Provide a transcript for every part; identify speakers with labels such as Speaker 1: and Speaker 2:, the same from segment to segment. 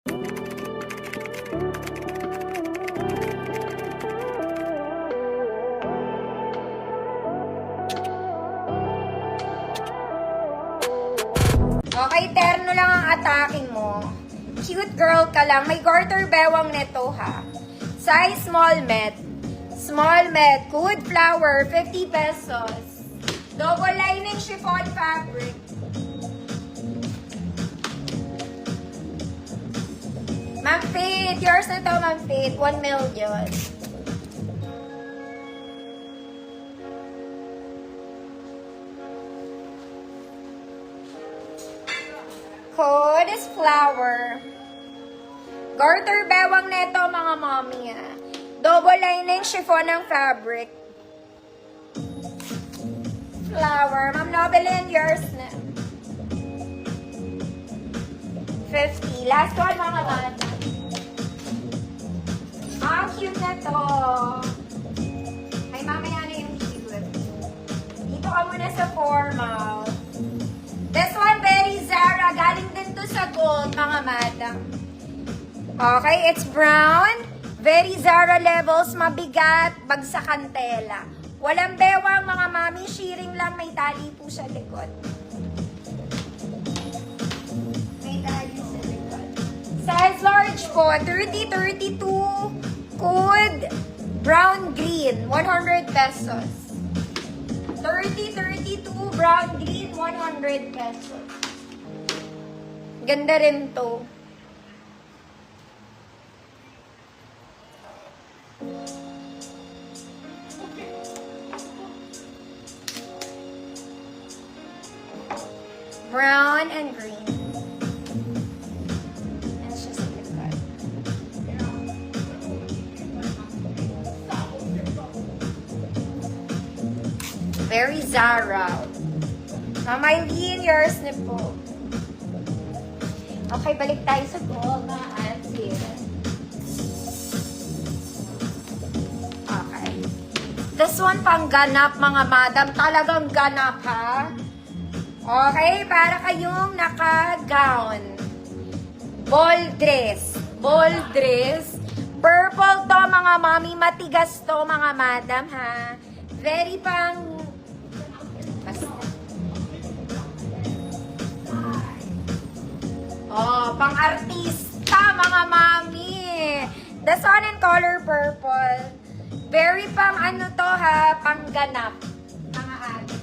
Speaker 1: Okay, terno lang ang attacking mo. Cute girl ka lang. May garter bewang neto ha. Size small med. Small med. Good flower. 50 pesos. Double lining chiffon fabric. Ma'am Faith. Yours na to, Ma'am Faith. 1 million. Code is flower. Garter bewang neto mga mommy ha. Double lining chiffon ng fabric. Flower. Ma'am Nobelin, yours na. 50. Last one mga bata. Ang cute na to. Ay, mamaya na yung cute. Dito ka muna sa formal. This one, very Zara. Galing din to sa gold, mga madam. Okay, it's brown. Very Zara levels. Mabigat. Bagsakan tela. Walang bewang, mga mami. Shearing lang. May tali po sa likod. May tali sa likod. Size large po. 30-32. Code brown green. 100 pesos. 30-32 brown green, 100 pesos. Ganda rin to. Brown and green. And it's just a good cut. Very Zara. Ma'am Eileen, yours na po. Okay, balik tayo sa gold na auntie. Okay. This one pang ganap, mga madam. Talagang ganap, ha? Okay, para kayong naka-gown. Ball dress. Ball dress. Purple to, mga mami. Matigas to, mga madam, ha? Very pang... Oh, pang-artista, mga mami. The sun and color purple. Very pang ano to ha, pang-ganap. Mga ate.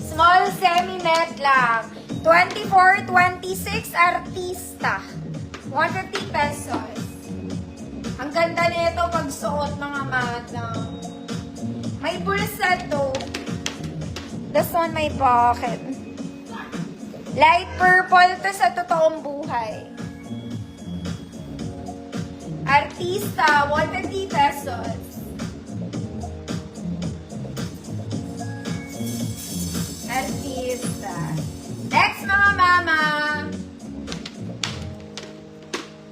Speaker 1: Small semi-net lang. 24-26 artista. 150 pesos. Ang ganda nito pag suot, mga madam. May bulsa to. This one may pocket. Light purple to sa totoong buhay. Artista, 150 pesos. Artista. Next, mga mama.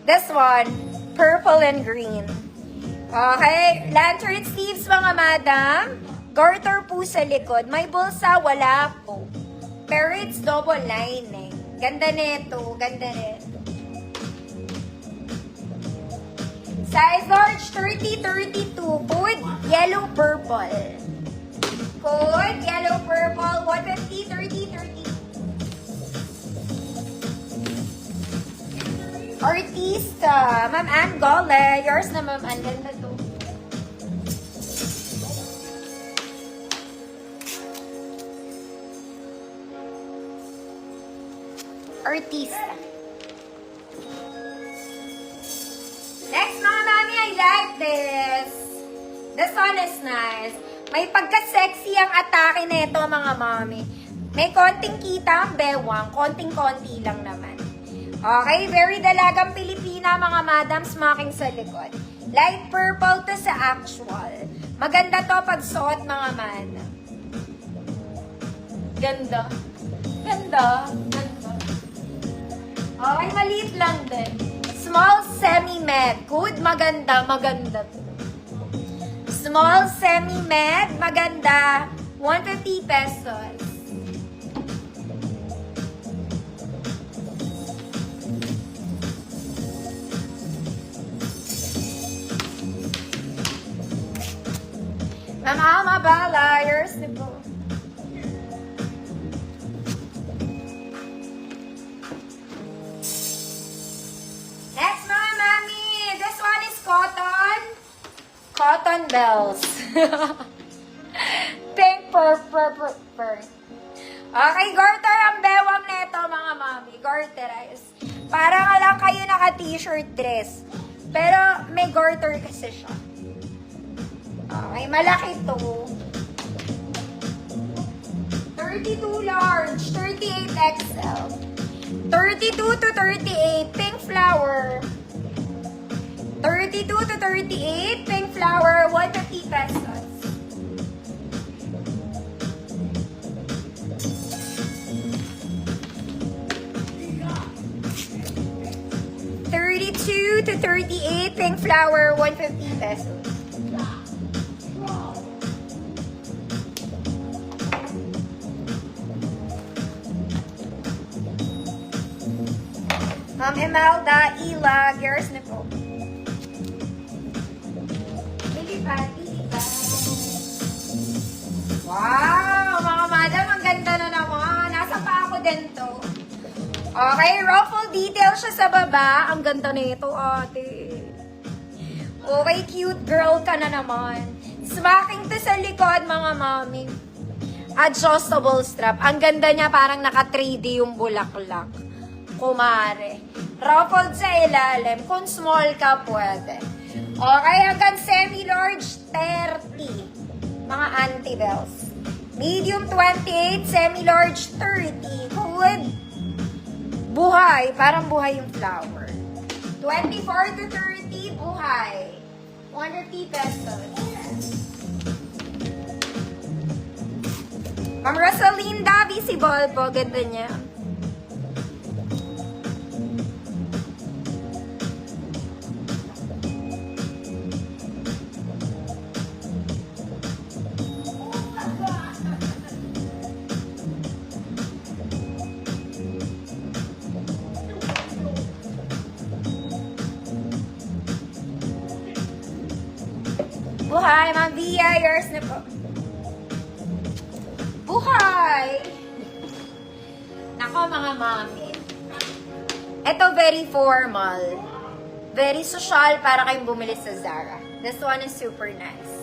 Speaker 1: This one, purple and green. Okay, lantern sleeves, mga madam. Garter po sa likod. May bulsa, wala po. Pero it's double lining. Ganda nito. Ganda rin. Size large, 30-32. Code yellow-purple. Code yellow-purple. 150-30-30. Artista. Ma'am Ann Gole. Yours na, Ma'am Ann. Ganda to. Artista. Next, mga mami, I like this. This one is nice. May pagka-sexy ang atake nito, mga mami. May konting kita ang bewang. Konting-konti lang naman. Okay, very dalagang Pilipina, mga madam, smoking sa likod. Light purple to sa actual. Maganda to pag suot, mga madam. Ganda. Ganda. Ganda. Okay, maliit lang din. Small semi-med. Good, maganda, maganda. Small semi-med, maganda. 150 pesos. Mama Bala, yours na po. Next, mga mami. This one is cotton. Cotton bells. Pink purple. Okay, garter ang bewang neto, mga mami. Garterize. Para nga lang kayo naka-t-shirt dress. Pero may garter kasi siya. Okay, malaki to. 32 large, 38 XL. 32 to 38, pink flower. 32 to 38, pink flower, 150 pesos. $32 to 38, pink flower, 150 pesos. Ma'am Imelda, Ilag, yours na po. Lilipat. Wow, mga madam, ang ganda na naman. Nasa pa ako din to. Okay, ruffle detail siya sa baba. Ang ganda nito, ate. Okay, cute girl ka na naman. Smacking to sa likod, mga mami. Adjustable strap. Ang ganda niya, parang naka-3D yung bulaklak. Kumare. Ruffled sa ilalim. Kung small ka, pwede. Okay, hanggang semi-large, 30. Mga anti-bells. Medium, 28. Semi-large, 30. Good. Buhay. Parang buhay yung flower. 24 to 30, buhay. 150 pesos. Ma'am Rosalinda, visible po. Ganda niya. Buhay, Ma'am Via, yours na po. Buhay! Nako, mga mami. Ito, very formal. Very social para kayong bumili sa Zara. This one is super nice.